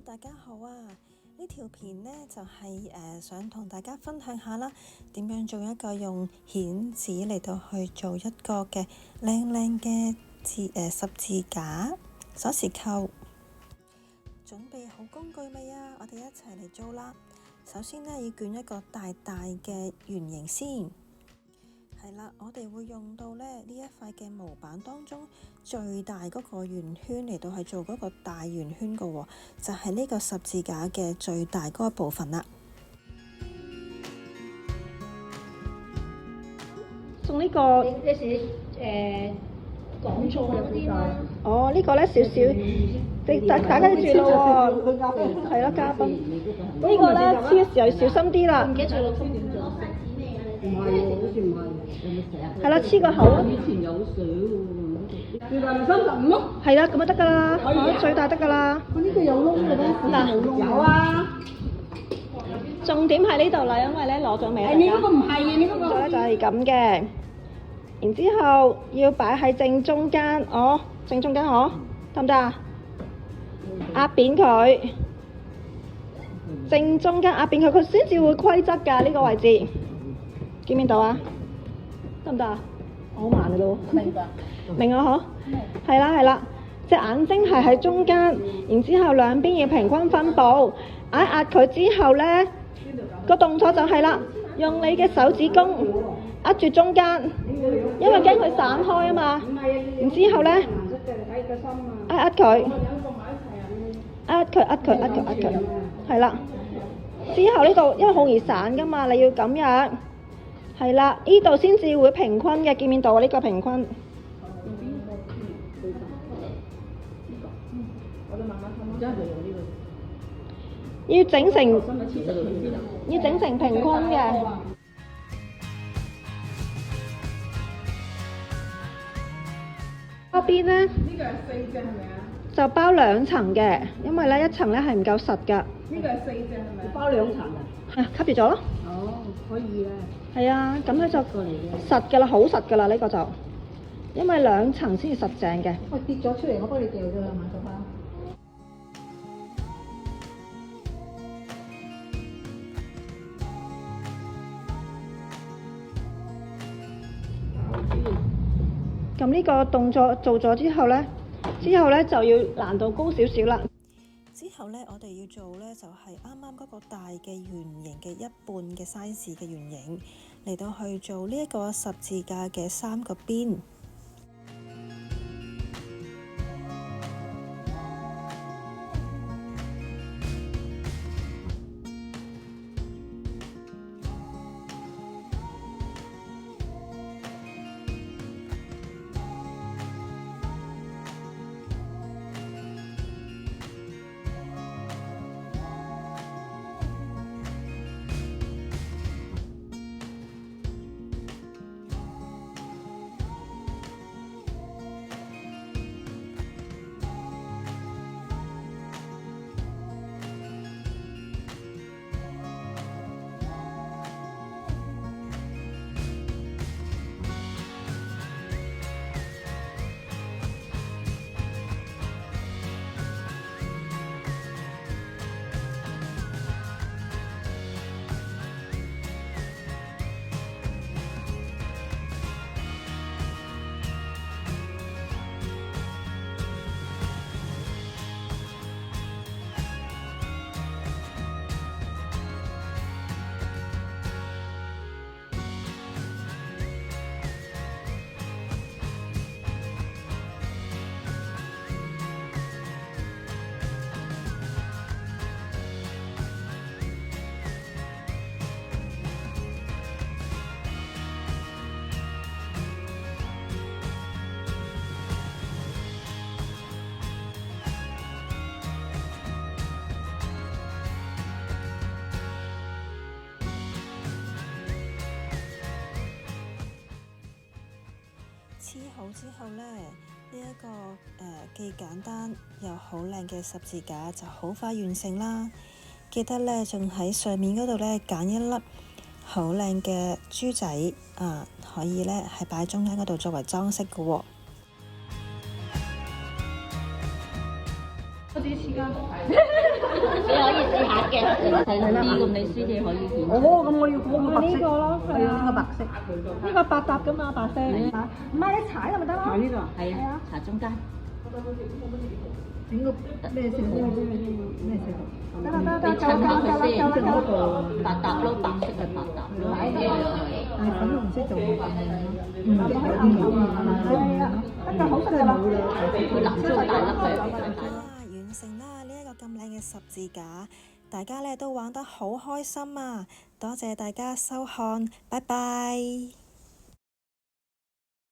大家好啊！呢條片呢，就係想同大家分享下啦，點樣做一個用顯紙嚟到去做一個嘅靚靚嘅十字架鎖匙扣。準備好工具未啊？我哋一齊嚟做啦！首先呢，要捲一個大大嘅圓形先。係啦，我哋會用到呢一塊嘅模板當中最大嗰個圓圈嚟到去做嗰個大圓圈嘅喎，就係呢個十字架嘅最大嗰一部分啦。送呢個你是講錯嗰啲嘛？哦，呢個呢少少，大家記住咯喎，係咯，嘉賓。呢個呢黐嘅時候要小心啲啦。唔記得咗落點做？唔係喎，好似唔係，有冇寫啊？係啦，黐個口咯。以前有寫喎，最大咪35咯。係啦，咁就得㗎啦，最大得㗎啦。佢呢個有窿嘅咩？嗱，有啊。重點喺呢度啦，因為咧攞咗未啊？你嗰個唔係啊，你嗰個。咧就係咁嘅，然之後要擺喺正中間，正中間得唔得啊？壓扁佢，正中間壓扁佢，佢先至會規則㗎呢個位置。見唔見到啊？得唔得啊？我好慢㗎都。明白。明啊嗬？係啦，隻眼睛係喺中間，然之後兩邊要平均分佈，壓佢之後呢，個動作就係啦，用你嘅手指公壓住中間，因為驚佢散開啊嘛。然之後呢，壓佢，係啦。之後呢度因為好易散噶嘛，你要咁樣，係啦，呢度先至會平均嘅，見唔見到啊？呢個平均。要整成平均嘅。嗰邊呢，呢個係4隻係咪啊？就包2層嘅，因為呢一層呢係唔夠實㗎。呢個係4隻係咪？包2層啊？吸住咗咯。哦，可以啊。係啊，咁咧就實㗎啦，好實㗎啦，呢個就，因為2層先至實淨嘅。喂，跌咗出嚟，我幫你掉咗啦，馬叔花。咁呢個動作做咗之後呢就要難度高少少啦。之後呢，我哋要做呢就係啱啱嗰個大嘅圓形嘅一半嘅 size 嘅圓形嚟到去做呢一個十字架嘅3個邊。黐好之後呢，呢一個既簡單又好靚嘅十字架就好快完成啦。記得呢，仲喺上面嗰度呢，揀一粒好靚嘅珠仔可以呢，係擺中間嗰度作為裝飾嘅喎。我自己黐㗎。你可以試下嘅，係啦啲咁你先至可以顯。哦，咁我要嗰個白色。呢個咯，係啊，呢個白色。呢個百搭噶嘛，白色。唔係你踩就咪得咯。喺呢度啊？係啊，搽中間。整個咩色？咩色？得啦得你襯下佢先，得啦百搭咯，白色嘅百搭咯。係粉紅色就冇白色。係啊，得㗎，好食㗎啦。佢藍色好大粒嘅。哇！完成啦呢一個咁靚嘅十字架，大家咧都玩得好開心啊！多謝大家收看，拜拜。